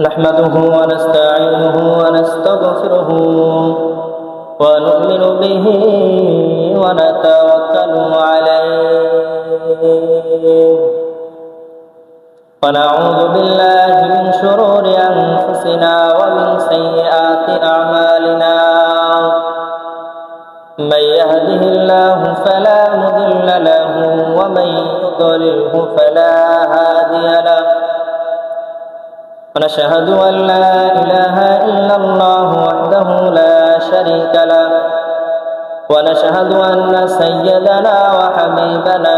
نحمده ونستعينه ونستغفره ونؤمن به ونتوكل عليه ونعوذ بالله من شرور أنفسنا ومن سيئات أعمالنا من يهده الله فلا مضل له ومن يضلله فلا هادي له ونشهد أن لا إله إلا الله وحده لا شريك له ونشهد أن سيدنا وحبيبنا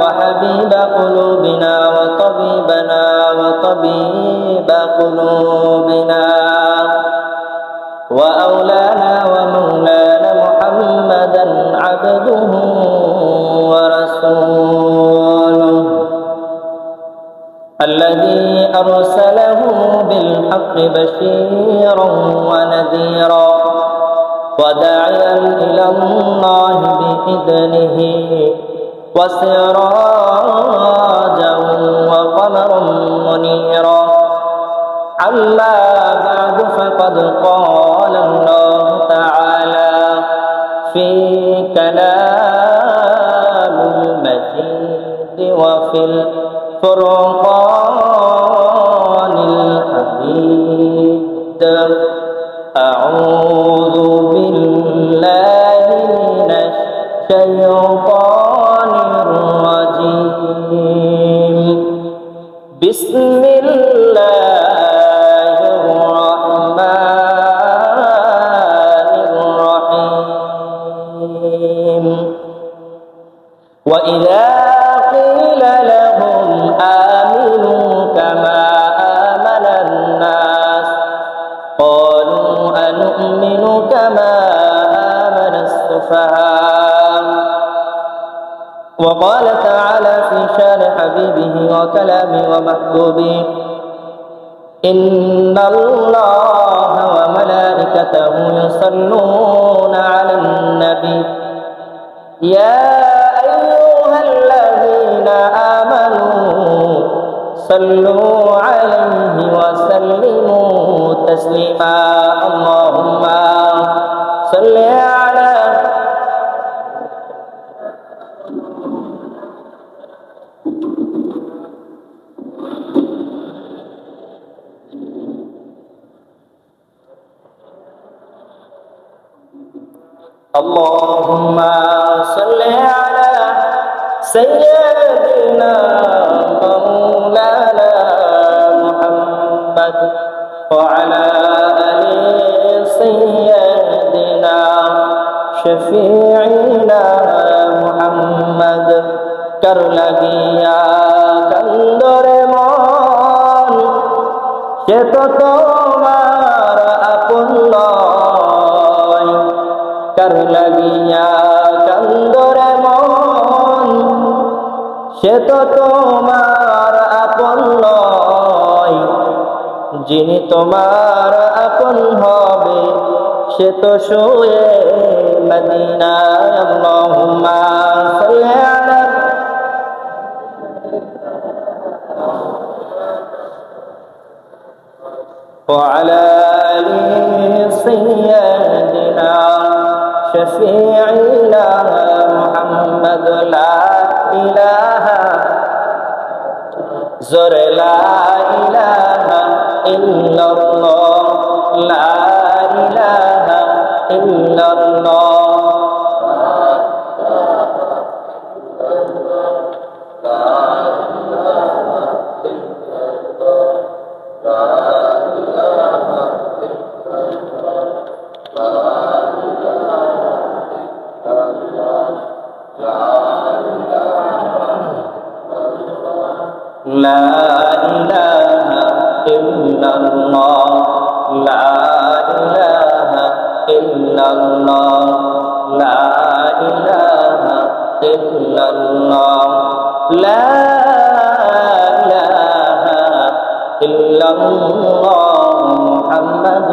وحبيب قلوبنا وطبيبنا وطبيب قلوبنا وأولانا ومولانا محمدا عبده ورسوله الذي أرسله بالحق بشيرا ونذيرا وداعيا إلى الله بإذنه وسراجا وقمرا منيرا أما بعد فقد قال الله تعالى في كلام المجيد وفي الفرقان الحميد أعوذ بالله من الشيطان الرجيم بسم الله الرحمن الرحيم وإذا قيل لهم آمنوا كما آمن الناس قالوا أنؤمن كما آمن السفهاء وقال تعالى في شان حبيبه وكلامه ومحبوبه إن الله وملائكته يصلون على النبي يا أيها الذين آمنوا صلوا عليه وسلموا تسليما اللهم صل على اللهم صل على سيدنا مولانا محمد وعلى آل سيدنا شفيعنا محمد कर লাগিয়া কান্দরে মন সে তো তোমার আপন নয় कर লাগিয়া কান্দরে মন সে তো তোমার আপন নয় যিনি তোমার আপন হবে সে তো শুয়ে মদিনায় আল্লাহুম্মা সাল্লি আলা وعلى آل سيدنا شفيعنا محمد لا إله زر لا إله إلا الله لا إله إلا الله لا إله إلا الله لا إله إلا الله لا إله إلا الله لا إله إلا الله محمد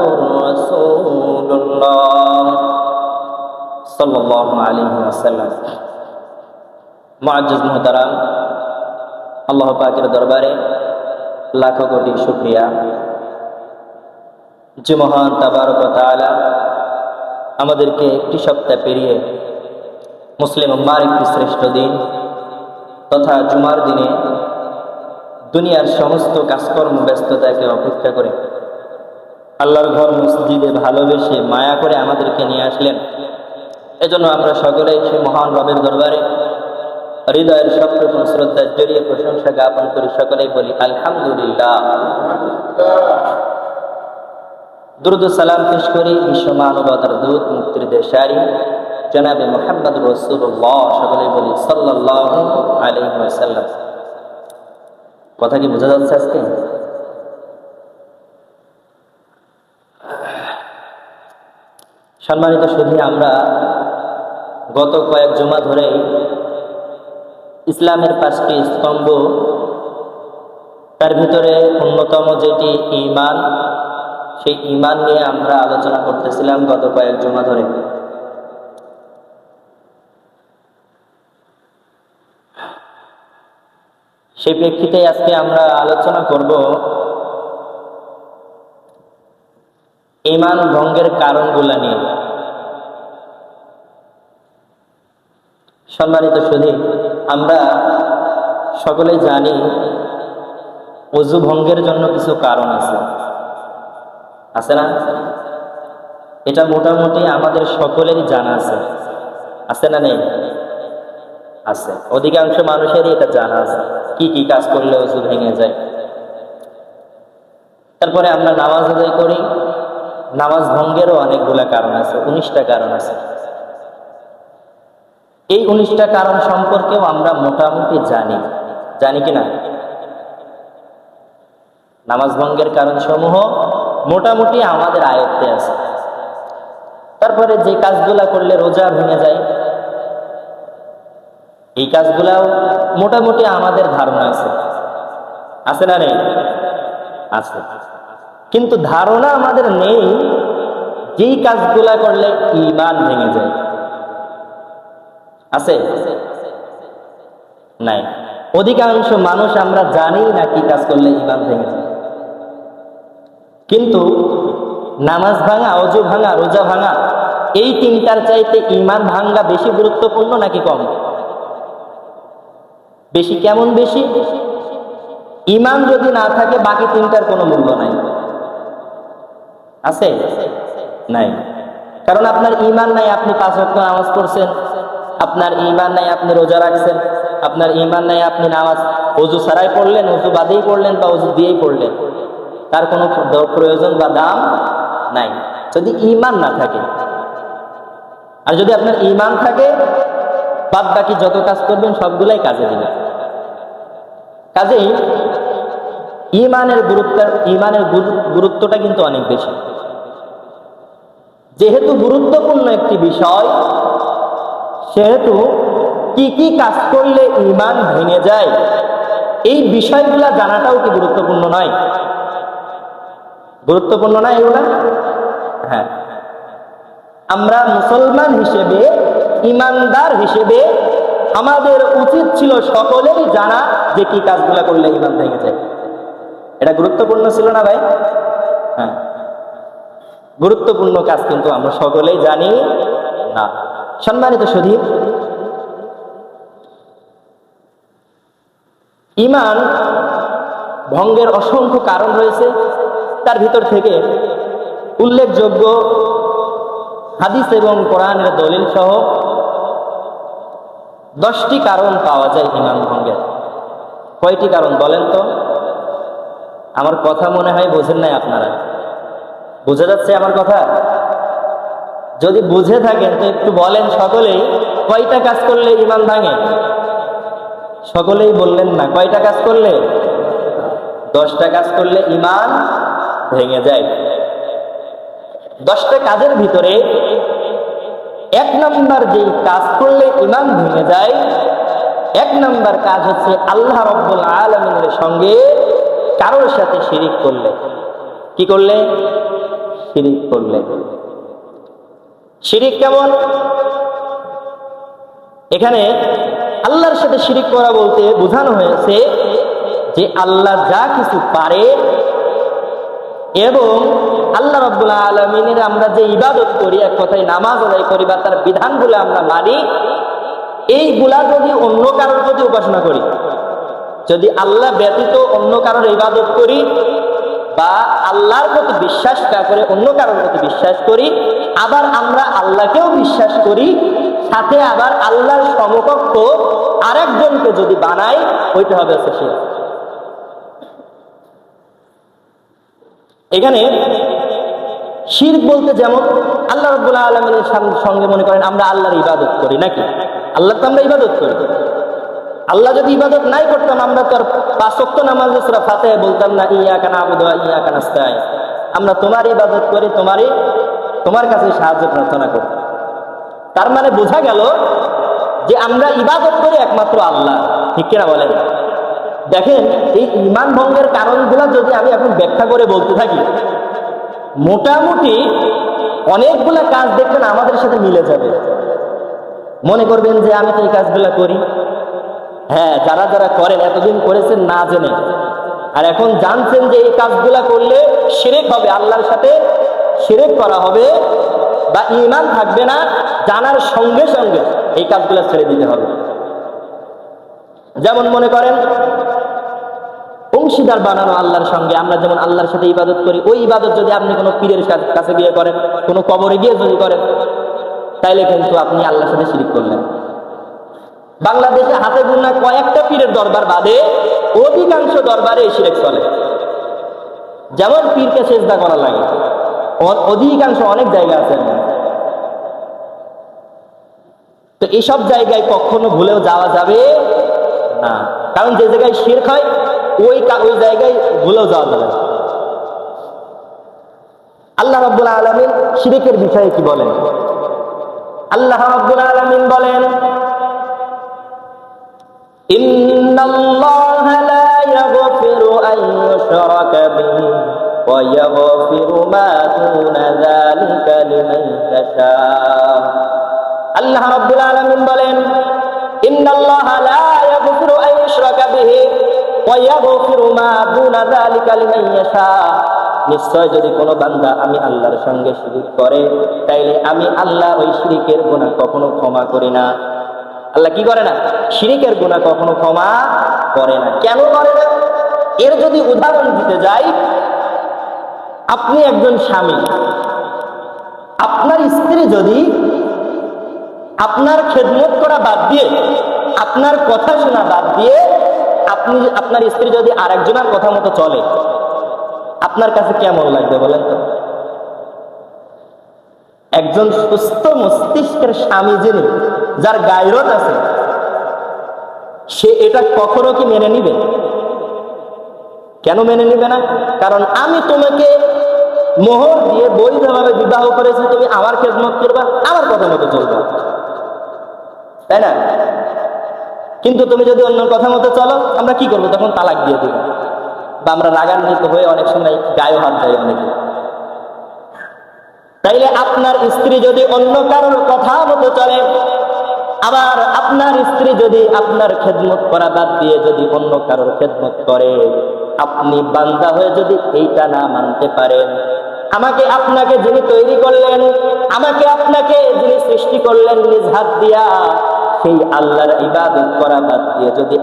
رسول الله صلى الله عليه وسلم মুআজ্জিজ মুহতারাম, আল্লাহ পাকের দরবারে লাখো কোটি শুকরিয়া যে মহান তাবারক ওয়া তাআলা আমাদেরকে একটি সপ্তাহ পেরিয়ে মুসলিম উম্মার একটি শ্রেষ্ঠ দিন তথা জুমার দিনে দুনিয়ার সমস্ত কাজকর্ম ব্যস্ততাকে অপেক্ষা করে আল্লাহর ঘর মসজিদে ভালোবেসে মায়া করে আমাদেরকে নিয়ে আসলেন। এজন্য আমরা সকলেই সেই মহান রবের দরবারে হৃদয়ের সবটুকু শ্রদ্ধার জড়িয়ে প্রশংসা জ্ঞাপন করি, সকলেই বলি আলহামদুলিল্লাহ। দুরূদ ও সালাম পেশ করি বিশ্ব মানবতার দূত মুক্তির দেশারি জনাবে মুহাম্মদ রাসূলুল্লাহ, সকলেই বলি সাল্লাল্লাহু আলাইহি ওয়াসাল্লাম। কথা কি বোঝা যাচ্ছে? আজকে সম্মানিত সুধী, আমরা গত কয়েক জুমা ধরে ইসলামের 5টি স্তম্ভ, তার ভিতরে অন্যতম যেটি ঈমান, সেই ঈমান নিয়ে আমরা আলোচনা করতেছিলাম গত কয়েক জুমা ধরে। সেই প্রেক্ষিতে আজকে আমরা আলোচনা করব ঈমান ভঙ্গের কারণগুলো নিয়ে। সম্মানিত সুধী, আমরা সকলেই জানি ওযু ভঙ্গের জন্য কিছু কারণ আছে, আছে না? এটা মোটামুটি আমাদের সকলেরই জানা আছে, আছে না? নেই? আছে। অধিকাংশ মানুষেরই এটা জানা আছে কি কি কাজ করলে ওযু ভেঙে যায়। তারপরে আমরা নামাজ আদায় করি, নামাজ ভঙ্গেরও অনেকগুলা কারণ আছে, 19টা কারণ আছে। এই 19টা কারণ সম্পর্কেও আমরা মোটামুটি জানি কিনা? নামাজ ভঙ্গের কারণ সমূহ মোটামুটি আমাদের আয়ত্তে আছে। তারপরে যে কাজগুলা করলে রোজা ভেঙে যায়, এই কাজগুলাও মোটামুটি আমাদের ধারণা আছে না? নেই? আছে। কিন্তু ধারণা আমাদের নেই যেই কাজগুলা করলে ঈমান ভেঙে যায়। আছে? নাই। অধিকাংশ মানুষ আমরা জানি না কি কাজ করলে ঈমান ভেঙে যায়। কিন্তু নামাজ ভাঙা, ওযু ভাঙা, রোজা ভাঙা, এই 3টার চাইতে ঈমান ভাঙা বেশি গুরুত্বপূর্ণ নাকি কম? বেশি। কেমন বেশি? ঈমান যদি না থাকে বাকি 3টার কোনো মূল্য নাই। আছে? নাই। কারণ আপনার ঈমান নাই, আপনি 5 ওয়াক্ত নামাজ পড়ছেন, আপনার ঈমান নাই, আপনি রোজা রাখছেন, আপনার ঈমান নাই, আপনি নামাজ ওযু ছাড়াই পড়লেন, ওযু বাদেই পড়লেন বা ওযু দিয়েই পড়লেন, তার কোনো প্রয়োজন বা দাম নাই যদি ঈমান না থাকে। আর যদি আপনার ঈমান থাকে, বাদ বাকি যত কাজ করবেন সবগুলাই কাজে দিবেন। কাজেই ঈমানের গুরুত্বটা কিন্তু অনেক বেশি। যেহেতু গুরুত্বপূর্ণ একটি বিষয়, সেহেতু কি কি কাজ করলে ঈমান ভেঙে যায় এই বিষয়গুলা জানাটাও কি গুরুত্বপূর্ণ নয়? গুরুত্বপূর্ণ না এগুলা? হ্যাঁ। আমরা মুসলমান হিসেবে, ঈমানদার হিসেবে আমাদের উচিত ছিল সকলেরই জানা যে কি কাজগুলা করলে ঈমান ভেঙে যায়। এটা গুরুত্বপূর্ণ ছিল না ভাই? হ্যাঁ। গুরুত্বপূর্ণ কাজ কিন্তু আমরা সকলেই জানি না। সম্মানিত সুধী, ঈমান ভঙ্গের অসংখ্য কারণ রয়েছে। তার ভিতর থেকে উল্লেখযোগ্য হাদিস এবং কোরআনের দলিল সহ 10টি কারণ পাওয়া যায় ঈমান ভঙ্গের। কয়টি কারণ বলেন তো? আমার কথা মনে হয় বোঝেন নাই আপনারা। বুঝে যাচ্ছে আমার কথা? যদি বুঝে থাকেন তো একটু বলেন সকলেই, কয়টা কাজ করলে ঈমান ভাঙে? সকলেই বললেন না। কয়টা কাজ করলে? 10টা কাজ করলে ঈমান ভেঙে যায়। 10টা কাজের ভিতরে 1 নাম্বার যেই কাজ করলে ঈমান ভেঙে যায়, 1 নাম্বার কাজ হচ্ছে আল্লাহ রাব্বুল আলামিনের সঙ্গে কারোর সাথে শিরিক করলে। কি করলে? শিরিক করলে। শিরিক কেমন? এখানে আল্লাহর সাথে শিরিক করা বলতে বোঝানো হয়েছে যে আল্লাহ যা কিছু পারে এবং আল্লাহ রাব্বুল আলামিনের আমরা যে ইবাদত করি, এক কথায় নামাজ আদায় করি বা তার বিধানগুলো আমরা মানি, এইগুলা যদি অন্য কারোর প্রতি উপাসনা করি, যদি আল্লাহ ব্যতীত অন্য কারোর ইবাদত করি বা আল্লাহর প্রতি বিশ্বাস না করে অন্য কারোর প্রতি বিশ্বাস করি, আবার আমরা আল্লাহকেও বিশ্বাস করি, সাথে আবার আল্লাহর সমকক্ষ আরেকজনকে যদি বানাই, ওইটা হবে শিরক। এখানে শিরক বলতে যেমন আল্লাহ রাব্বুল আলামিনের সঙ্গে মনে করেন আমরা আল্লাহর ইবাদত করি, নাকি? আল্লাহ তো আমরা ইবাদত করি। আল্লাহ যদি ইবাদত নাই করতাম, আমরা তো আর 5 ওয়াক্ত নামাজে সূরা ফাতিহা বলতাম না, ইয়াকা না'বুদু ওয়া ইয়াকা নাস্তাঈন। আমরা তোমার ইবাদত করি, তোমার কাছে সাহায্য প্রার্থনা করি। তার মানে বোঝা গেল যে আমরা ইবাদত করি একমাত্র আল্লাহ, ঠিক কিনা বলেন? দেখেন, এই ঈমান ভঙ্গের কারণগুলো যদি আমি এখন ব্যাখ্যা করে বলতে থাকি, মোটামুটি অনেকগুলা কাজ দেখবেন আমাদের সাথে মিলে যাবে। মনে করবেন যে আমি তো এই কাজগুলা করি। হ্যাঁ, যারা যারা করেন এতদিন করেছেন না জেনে, আর এখন জানছেন যে এই কাজগুলা করলে শিরক হবে, আল্লাহর সাথে শিরক করা হবে বা ঈমান থাকবে না, জানার সঙ্গে সঙ্গে এই কাজগুলা ছেড়ে দিতে হবে। যেমন মনে করেন অংশীদার বানানো আল্লাহর সঙ্গে। আমরা যেমন আল্লাহর সাথে ইবাদত করি, ওই ইবাদত যদি আপনি কোনো পীরের কাছে গিয়ে করেন, কোনো কবরে গিয়ে যদি করেন, তাইলে কিন্তু আপনি আল্লাহর সাথে শিরক করলেন। বাংলাদেশে হাতে গোনা কয়েকটা পীরের দরবার বাদে অধিকাংশ দরবারে শিরক চলে। যেমন পীরকে সেজদা করা লাগে, অধিকাংশ অনেক জায়গা আছে। তো এইসব জায়গায় কখনো ভুলেও যাওয়া যাবে না, কারণ যে জায়গায় শিরক হয় ওই জায়গায় ভুলেও যাওয়া যাবে না। আল্লাহ রাব্বুল আলামিন শিরকের বিষয়ে কি বলেন? আল্লাহ রাব্বুল আলামিন বলেন, ইন্নাল্লাহা লা ইয়াগফিরু আন ইউশরাকা বিহি ওয়া ইয়াগফিরু মা দুনা যালিকা লিমান ইয়াশা। আল্লাহ রাব্বুল আলামিন বলেন, ইন্নাল্লাহা লা ইয়াগফিরু আন ইউশরাকা বিহি ওয়া ইয়াগফিরু মা দুনা যালিকা লিমান ইয়াশা। নিশ্চয় যদি কোনো বান্দা আমি আল্লাহর সঙ্গে শিরক করে, তাইলে আমি আল্লাহ ওই শিরকের গুনাহ কখনো ক্ষমা করি না। আল্লাহ কি করে না? শিরকের গুনাহ কখনো ক্ষমা করে না। কেন করে না? এর যদি উদাহরণ দিতে যাই, আপনি একজন স্বামী, আপনার স্ত্রী যদি আপনার খেদমত করা বাদ দিয়ে, আপনার কথা শোনা বাদ দিয়ে, আপনার স্ত্রী যদি আরেকজনের কথা মতো চলে, আপনার কাছে কেমন লাগবে বলেন তো? একজন সুস্থ মস্তিষ্কের স্বামী যিনি, যার গায়রত আছে, সে এটা কখনো কি মেনে নিবে? কেন মেনে নিবে না? কারণ আমি তোমাকে মোহর দিয়ে বৈধভাবে বিবাহ করেছি, তুমি আমার খেদমত করবা, আমার কথা মতো চলবা, তাই না? কিন্তু তুমি যদি অন্য কথা মতো চলো, আমরা কি করবো? তখন তালাক দিয়ে দেবো, বা আমরা রাগান্বিত হয়ে অনেক সময় গায়ে হাত দেয় অনেকে। তাইলে আপনার স্ত্রী যদি অন্য কারোর কথা মতো চলে, আবার আপনার স্ত্রী যদি আপনার খেদমত করা বাদ দিয়ে যদি অন্য কারোর খেদমত করে, আপনি বান্দা হয়ে যদি এইটা না মানতে পারেন, আমাকে আপনাকে যিনি তৈরি করলেন, আমাকে আপনাকে যিনি সৃষ্টি করলেন নিজ হাত দিয়া, সেই আল্লাহর ইবাদত করা বাদ দিয়ে যদি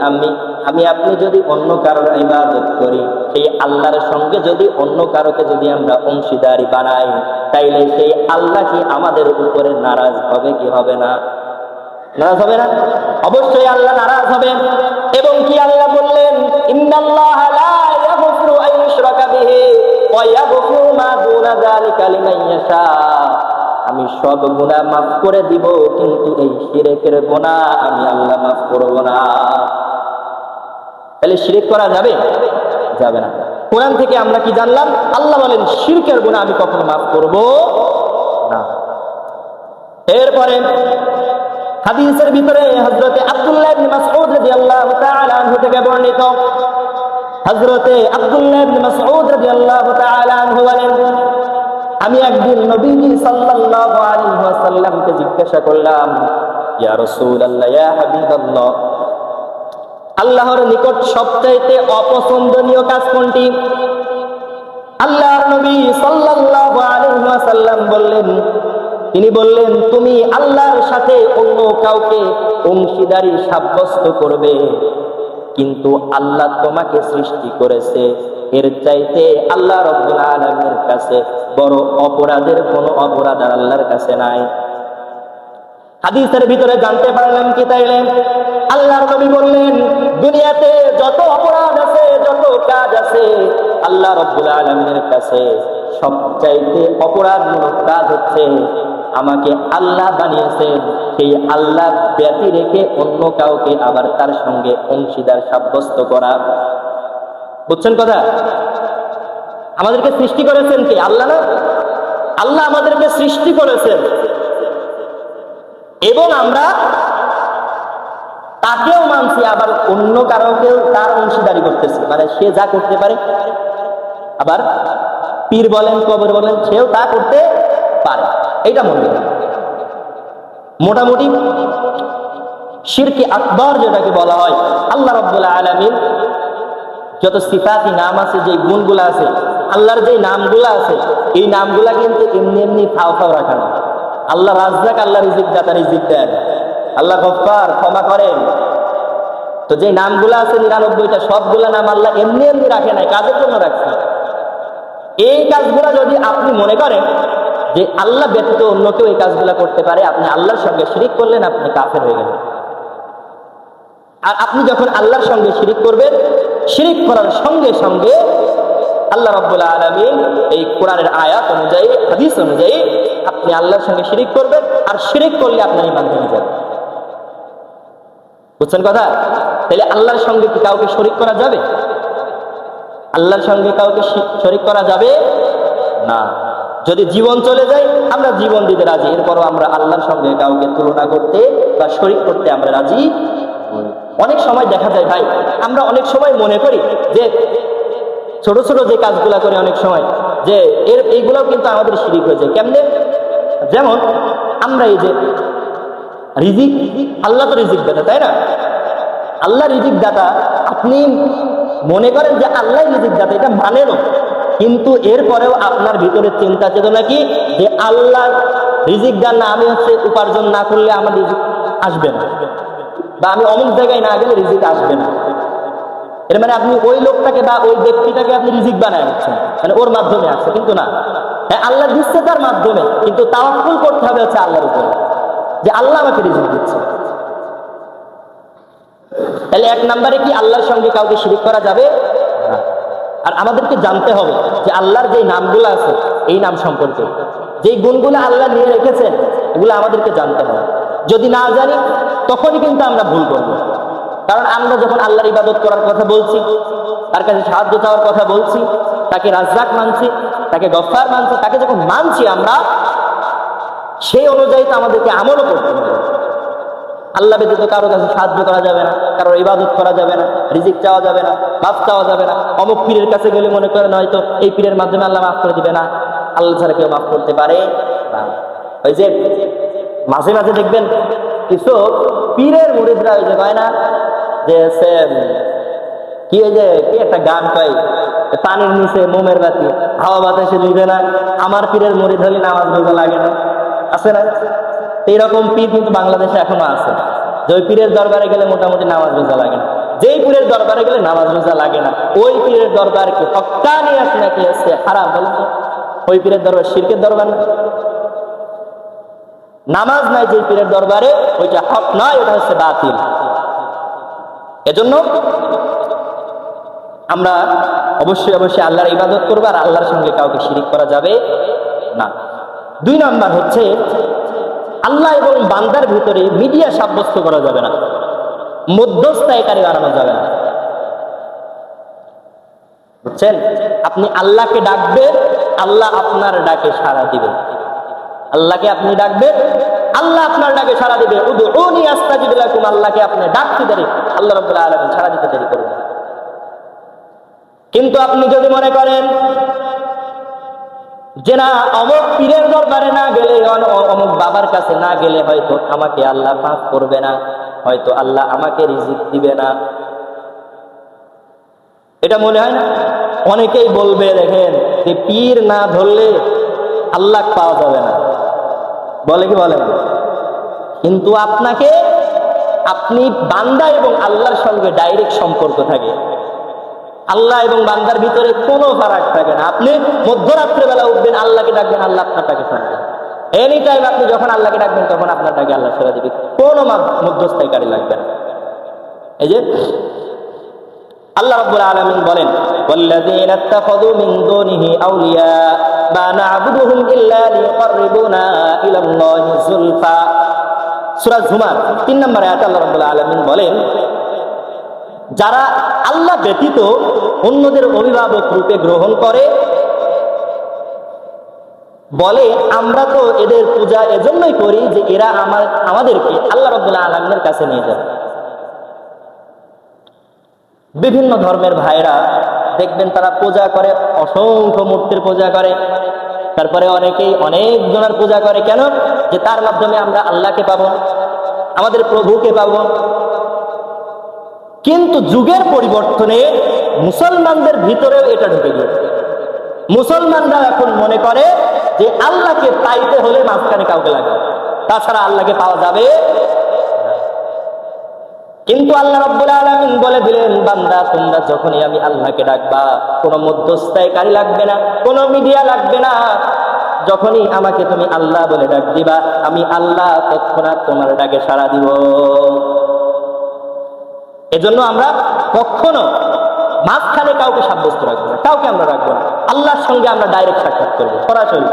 আমি আপনি যদি অন্য কারোর ইবাদত করি, সেই আল্লাহর সঙ্গে যদি অন্য কারোকে যদি আমরা অংশীদারি বানাই, তাইলে সেই আল্লাহ কি আমাদের উপরে নারাজ হবে কি হবে না? নারাজ হবে না? অবশ্যই আল্লাহ নারাজ হবেন। এবং কি আল্লাহ বললেন, ইন্নাল্লাহা লা ইয়াগফিরু আন ইউশরাকা বিহি ওয়া ইয়াগফিরু মা দুনা যালিকা লিমান ইয়াশা। আমি সব গুনাহ মাফ করে দিব, কিন্তু এই শিরকের গুনাহ আমি আল্লাহ মাফ করব না। তাহলে শিরক করা যাবে? যাবে না। কোরআন থেকে আমরা কি জানলাম? আল্লাহ বলেন শিরকের গুনাহ আমি কখনো মাফ করব না। এরপরে হাদিসের ভিতরে হযরতে আব্দুল্লাহ ইবনে মাসউদ রাদিয়াল্লাহু তাআলা আনহু থেকে বর্ণিত, হযরতে আব্দুল্লাহ ইবনে মাসউদ রাদিয়াল্লাহু তাআলা আনহু বলেন, আমি একদিন নবীজি সাল্লাল্লাহু আলাইহি ওয়াসাল্লামকে জিজ্ঞাসা করলাম, ইয়া রাসূলুল্লাহ, ইয়া হাবিবাল্লাহ, আল্লাহর নিকট সবচাইতে অপছন্দনীয় কাজ কোনটি? আল্লাহর নবী সাল্লাল্লাহু আলাইহি ওয়াসাল্লাম বললেন, তিনি বললেন, তুমি আল্লাহর সাথে অন্য কাউকে অংশীদারি সাব্যস্ত করবে, কিন্তু আল্লাহ তোমাকে সৃষ্টি করেছে, এর চাইতে আল্লাহ রাব্বুল আলামিনের কাছে বড় অপরাধের কোনো অপরাধ আর আল্লাহর কাছে নাই। হাদিসের ভিতরে জানতে পারলাম কি তাইলে আল্লাহর নবী বললেন, দুনিয়াতে যত অপরাধ আছে, যত কাজ আছে, আল্লাহ রাব্বুল আলামিনের কাছে সবচাইতে অপরাধমূলক কাজ হচ্ছে আমাকে আল্লাহ বানিয়েছেন, সেই আল্লাহ ব্যতি রেখে অন্য কাউকে আবার তার সঙ্গে অংশীদার সাব্যস্ত করা। বুঝছেন কথা? আমাদেরকে সৃষ্টি করেছেন কে? আল্লাহ না? আল্লাহ আমাদেরকে সৃষ্টি করেছেন এবং আমরা তাকেও মানছি, আবার অন্য কারোকেও তার অংশীদারি করতেছি। মানে সে যা করতে পারে, আবার পীর বলেন, কবর বলেন, সেও তা করতে পারে। এইটা মনে হয় মোটামুটি শিরকে আকবার যেটাকে বলা হয়। আল্লাহ রাব্বুল আলামিন যত সিফাতি নাম আছে, যে গুণগুলো আছে, আল্লাহর যে নামগুলো আছে, এই নামগুলা কিন্তু এমনি এমনি ফাও ফাও রাখা না। আল্লাহ রাজ্জাক, আল্লাহ রিজিক দাতা, রিজিক দেন। আল্লাহ গফফার, ক্ষমা করেন। তো যে নামগুলো আছে 99টা, সবগুলা নাম আল্লাহ এমনি এমনি রাখে নাই, কাজের জন্য রাখছে। এই কাজগুলা যদি আপনি মনে করেন যে আল্লাহ ব্যতীত অন্য কেউ এই কাজগুলা করতে পারে, আপনি আল্লাহর সঙ্গে শিরিক করলেন, আপনি কাফের হয়ে গেলেন। আর আপনি যখন আল্লাহর সঙ্গে শিরিক করবেন, শিরিক করার সঙ্গে সঙ্গে আল্লাহ রাব্বুল আলামিন এই কোরআনের আয়াত অনুযায়ী, হাদিস অনুযায়ী আপনি আল্লাহর সঙ্গে শিরিক করবেন, আর শিরিক করলে আপনার ঈমান ভেঙে যাবে। বুঝছেন কথা? তাহলে আল্লাহর সঙ্গে কি কাউকে শরীক করা যাবে? আল্লাহর সঙ্গে কাউকে শরীক করা যাবে না। যদি জীবন চলে যায়, আমরা জীবন দিতে রাজি, এরপরও আমরা আল্লাহর সঙ্গে কাউকে তুলনা করতে বা শরীক করতে আমরা রাজি। অনেক সময় দেখা যায় ভাই, আমরা অনেক সময় মনে করি যে ছোট ছোট যে কাজগুলা করি, অনেক সময় যে এইগুলাও কিন্তু আমাদের শিরিক হয়ে যায়। কেমনে? যেমন আমরা এই যে রিজিক, আল্লাহ তো রিজিক দাতা, তাই না? আল্লাহ রিজিক দাতা, আপনি মনে করেন যে আল্লাহ রিজিক দাতা, এটা মানেনও, কিন্তু এরপরেও আপনার ভিতরে চিন্তা চেতনা কি যে আল্লাহ রিজিক দান না, আমি হচ্ছে উপার্জন না করলে আমার রিজিক আসবে না, বা আমি অমুক জায়গায় না গেলে রিজিক আসবে না। এর মানে আপনি ওই লোকটাকে বা ওই ব্যক্তিটাকে আপনি রিজিক বানায় নিচ্ছেন, মানে ওর মাধ্যমে আসছে, কিন্তু না। হ্যাঁ, আল্লাহ দিচ্ছে তার মাধ্যমে, কিন্তু তাওয়াক্কুল করতে হবে হচ্ছে আল্লাহর উপরে, যে আল্লাহ আমাকে রিজিক দিচ্ছে। তাহলে এক নম্বরে কি আল্লাহর সঙ্গে কাউকে শিরিক করা যাবে না। আর আমাদেরকে জানতে হবে যে আল্লাহর যে নামগুলো আছে, এই নাম সম্পর্কে যেই গুণগুলো আল্লাহ নিয়ে রেখেছেন, এগুলো আমাদেরকে জানতে হবে। যদি না জানি, তখনই কিন্তু আমরা ভুল করব। কারণ আমরা যখন আল্লাহর ইবাদত করার কথা বলছি, তার কাছে সাহায্য চাওয়ার কথা বলছি, তাকে রাজ্জাক মানছি, তাকে গফফার মানছি, তাকে যখন মানছি আমরা, সেই অনুযায়ী তো আমাদেরকে আমলও করতে হবে। আল্লাহ ব্যতীত কারো কাছে সাহায্য করা যাবে না, কারোর ইবাদত করা যাবে না, রিজিক চাওয়া যাবে না, মাফ চাওয়া যাবে না। অমুক পীরের কাছে গেলে মনে করেন হয়তো এই পীরের মাধ্যমে আল্লাহ মাফ করে দিবে না, আল্লাহ ছাড়া কেউ মাফ করতে পারে না। ওই যে মাঝে মাঝে দেখবেন কিছু পীরের মুরিদরা ওই যে কয় না যে কি, ওই যে কি একটা গান কয়, পানির নিচে মোমের বাতি, হাওয়া বাতাসে নিবে না, আমার পীরের মুরিদ হলে নামাজ রোজা লাগে না, আছে না? এইরকম পীর কিন্তু বাংলাদেশে এখনো আছে, যে ওই পীরের দরবারে গেলে মোটামুটি নামাজ রোজা লাগে না। যেই পীরের দরবারে গেলে নামাজ রোজা লাগে না, ওই পীরের দরবার কি হক্কানিয়াত নাকি আছে হারাম? বলেন তো, ওই পীরের দরবার শিরকের দরবার না? নামাজ নাই যে পীরের দরবারে, ওইটা হক নয়, ওটা হচ্ছে বাতিল। এজন্য আমরা অবশ্যই অবশ্যই আল্লাহর ইবাদত করবো, আর আল্লাহর সঙ্গে কাউকে শিরিক করা যাবে না। 2 নাম্বার হচ্ছে আল্লাহ এবং বান্দার ভিতরে মিডিয়া সাব্যস্ত করা যাবে না, মধ্যস্থতাকারী বানানো যাবে না। বুঝছেন? আপনি আল্লাহকে ডাকবেন, আল্লাহ আপনার ডাকে সাড়া দিবে। আল্লাহকে আপনি ডাকবেন, আল্লাহ আপনার ডাকে সাড়া দিবে। উদউনি আস্তাজিব লাকুম, আল্লাহকে আপনি ডাকতে দেরি, আল্লাহ রাব্বুল আলামিন সাড়া দিতে দেরি করবেন। কিন্তু আপনি যদি মনে করেন যে না, অমুক পীরের দরবারে না গেলে, অমুক বাবার কাছে না গেলে হয়তো আমাকে আল্লাহ মাফ করবে না, হয়তো আল্লাহ আমাকে রিজিক দিবে না, এটা মনে হয় না? অনেকেই বলবে দেখেন যে পীর না ধরলে আল্লাহ পাওয়া যাবে না, বলে কি বলে না? কিন্তু আপনি বান্দা এবং আল্লাহর সঙ্গে ডাইরেক্ট সম্পর্ক থাকে, আল্লাহ এবং বান্দার ভিতরে কোনো ফারাক থাকে না। আপনি মধ্যরাত্রে বেলা উঠবেন, আল্লাহকে ডাকবেন, আল্লাহ আপনার ডাকে শুনবেন। এনি টাইম আপনি যখন আল্লাহকে ডাকবেন তখন আপনার ডাকে আল্লাহ ছেড়ে দিবে, কোনো মধ্যস্থায়ীকারী লাগবে না। এই যে আল্লাহ রাব্বুল আলামিন বলেন, ওয়াল্লাযীনা ইত্তাখাযু মিন দুনিহি আউলিয়া মা না'বুদুহুম ইল্লা লিয়ুকাররিবুনা ইলাল্লাহি যুলফা। সূরা জুমার 3 নম্বর আয়াতে আল্লাহ রাব্বুল আলামিন বলেন, যারা আল্লাহ ব্যতীত অন্যদের অভিভাবক রূপে গ্রহণ করে, বলে আমরা তো এদের পূজা এজন্যই করি যে এরা আমাদেরকে আল্লাহ রাব্বুল আলামিনের কাছে নিয়ে যাবে। বিভিন্ন ধর্মের ভাইরা দেখবেন তারা পূজা করে, অসংখ্য মূর্তির পূজা করে, তারপরে অনেকেই অনেক জনের পূজা করে। কেন? যে তার মাধ্যমে আমরা আল্লাহকে পাবো, আমাদের প্রভুকে পাবো। কিন্তু যুগের পরিবর্তনে মুসলমানদের ভিতরেও এটা ঢুকে গিয়েছে। মুসলমানরা এখন মনে করে যে আল্লাহকে পাইতে হলে মাঝখানে কাউকে লাগে, তাছাড়া আল্লাহকে পাওয়া যাবে। কিন্তু আল্লাহ রাব্বুল আলামিন বলে দিলেন, বান্দা তোমরা যখনই আমি আল্লাহকে ডাকবা, কোনো মধ্যস্থায়ীকারী লাগবে না, কোনো মিডিয়া লাগবে না। যখনই আমাকে তুমি আল্লাহ বলে ডাক দিবা, আমি আল্লাহ তৎক্ষণাৎ তোমার ডাকে সাড়া দিব। এজন্য আমরা কখনো মাঝখানে কাউকে সাব্যস্ত রাখবো না, কাউকে আমরা রাখবো না। আল্লাহর সঙ্গে আমরা ডাইরেক্ট সাক্ষাৎ করবো সরাসরি,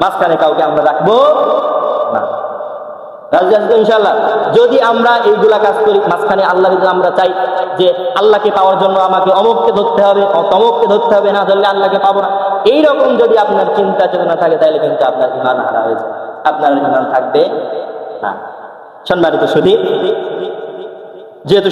মাঝখানে কাউকে আমরা রাখবো না। ইনশাআল্লাহ যদি আমরা এইগুলা কাজ করি, মাঝখানে আল্লাহ যদি আমরা চাই যে আল্লাহকে পাওয়ার জন্য আমাকে অমুককে ধরতে হবে, তমুককে ধরতে হবে, না ধরলে আল্লাহকে পাবো না, এইরকম যদি আপনার চিন্তা চেতনা থাকে, তাহলে কিন্তু আপনার ঈমান হারা হয়ে যায়, আপনার ঈমান থাকবে না। সম্মানিত সুধী, যেহেতু